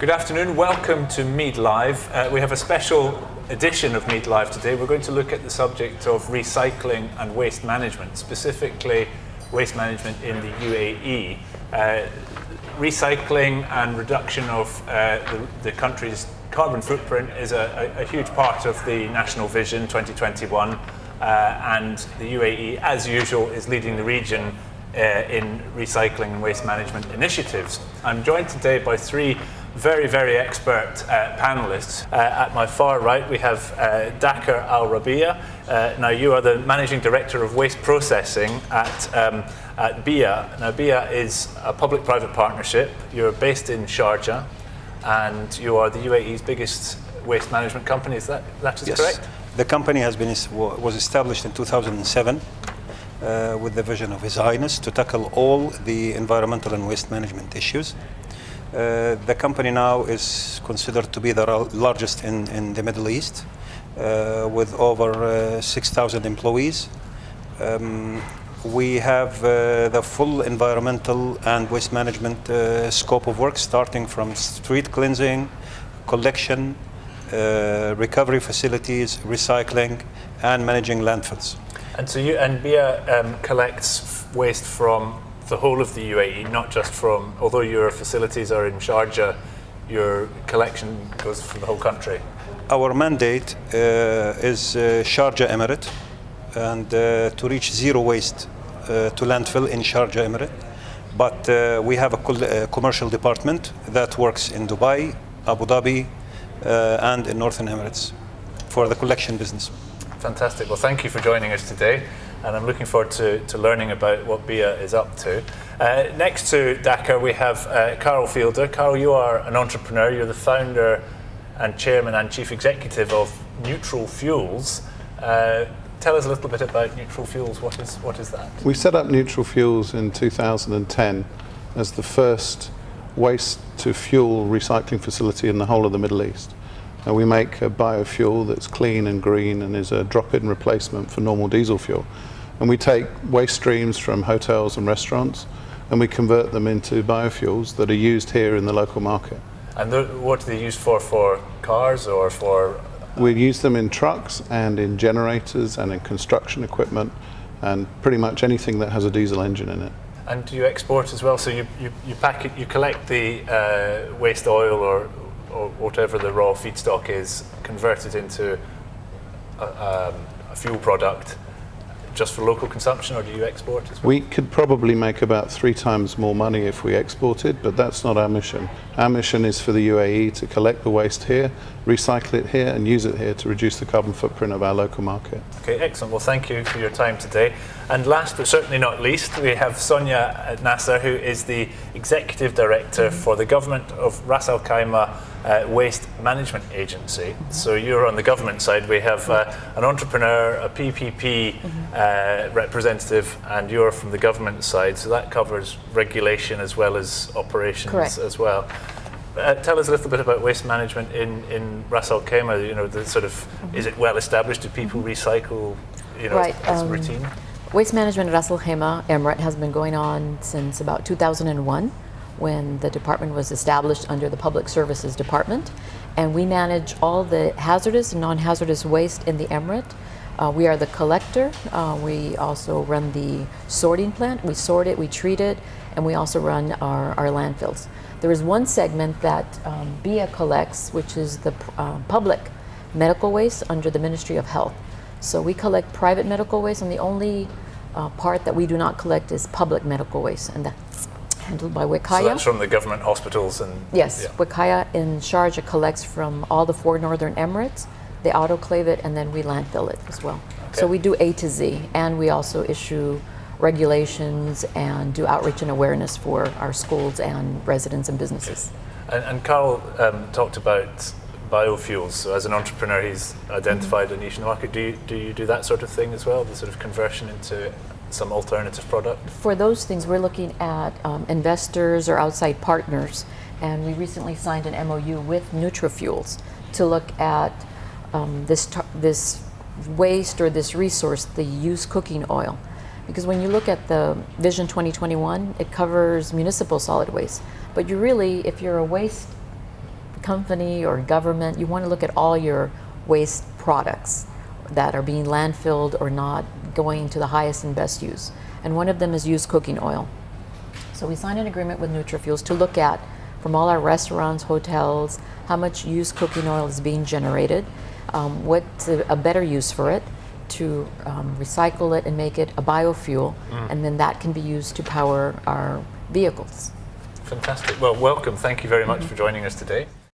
Good afternoon, welcome to MEED Live. We have a special edition of MEED Live today. We're going to look at the subject of recycling and waste management, specifically waste management in the UAE. Recycling and reduction of the country's carbon footprint is a huge part of the National Vision 2021, and the UAE, as usual, is leading the region in recycling and waste management initiatives. I'm joined today by three very expert panelists. At my far right we have Dakar Al-Rabia. Now you are the Managing Director of Waste Processing at BIA. Now BIA is a public-private partnership. You're based in Sharjah and you are the UAE's biggest waste management company. Is that Yes. correct? The company was established in 2007 with the vision of His Highness to tackle all the environmental and waste management issues. The company now is considered to be the largest in the Middle East, with over 6,000 employees. We have the full environmental and waste management scope of work, starting from street cleansing, collection, recovery facilities, recycling, and managing landfills. And so BIA collects waste from the whole of the UAE, not just from, although your facilities are in Sharjah, your collection goes for the whole country. Our mandate is Sharjah Emirate, and to reach zero waste to landfill in Sharjah Emirate. But we have a commercial department that works in Dubai, Abu Dhabi, and in Northern Emirates for the collection business. Fantastic. Well, thank you for joining us today, and I'm looking forward to learning about what BIA is up to. Next to Dakar, we have Carol Fielder. Carol, you are an entrepreneur. You're the founder and chairman and chief executive of Neutral Fuels. Tell us a little bit about Neutral Fuels. What is that? We set up Neutral Fuels in 2010 as the first waste-to-fuel recycling facility in the whole of the Middle East. And we make a biofuel that's clean and green and is a drop-in replacement for normal diesel fuel. And we take waste streams from hotels and restaurants and we convert them into biofuels that are used here in the local market. And what are they used for cars or for? We use them in trucks and in generators and in construction equipment and pretty much anything that has a diesel engine in it. And do you export as well? So you pack it, you collect the waste oil or whatever the raw feedstock is, convert it into a fuel product just for local consumption, or do you export as well? We could probably make about 3 times more money if we exported, but that's not our mission. Our mission is for the UAE to collect the waste here, recycle it here and use it here to reduce the carbon footprint of our local market. Okay, excellent. Well, thank you for your time today. And last but certainly not least, we have Sonia Nasser, who is the Executive Director for the Government of Ras Al Khaimah Waste Management Agency. So you're on the government side. We have an entrepreneur, a PPP representative, and you're from the government side. So that covers regulation as well as operations. Correct. As well. Tell us a little bit about waste management in Ras Al Khaimah. You know, the sort of, is it well established? Do people recycle? You know, Right. as routine. Waste management at Ras Al Khaimah Emirate has been going on since about 2001, when the department was established under the Public Services Department, and we manage all the hazardous and non-hazardous waste in the emirate. We are the collector. We also run the sorting plant. We sort it, we treat it, and we also run our landfills. There is one segment that BIA collects, which is the public medical waste under the Ministry of Health. So we collect private medical waste, and the only part that we do not collect is public medical waste, and that's handled by Wikaya. So that's from the government hospitals and... Yes, yeah. Wikaya in Sharjah collects from all the 4 northern Emirates. They autoclave it and then we landfill it as well. Okay. So we do A to Z, and we also issue regulations and do outreach and awareness for our schools and residents and businesses. And Carl talked about biofuels. So as an entrepreneur, he's identified a niche in the market. Do you do that sort of thing as well, the sort of conversion into some alternative product? For those things, we're looking at investors or outside partners, and we recently signed an MOU with NutriFuels to look at this waste or this resource, the used cooking oil. Because when you look at the Vision 2021, it covers municipal solid waste. But you really, if you're a waste company or government, you want to look at all your waste products that are being landfilled or not going to the highest and best use. And one of them is used cooking oil. So we signed an agreement with NutriFuels to look at, from all our restaurants, hotels, how much used cooking oil is being generated, what's a better use for it, to recycle it and make it a biofuel, and then that can be used to power our vehicles. Fantastic. Well, welcome. Thank you very much for joining us today.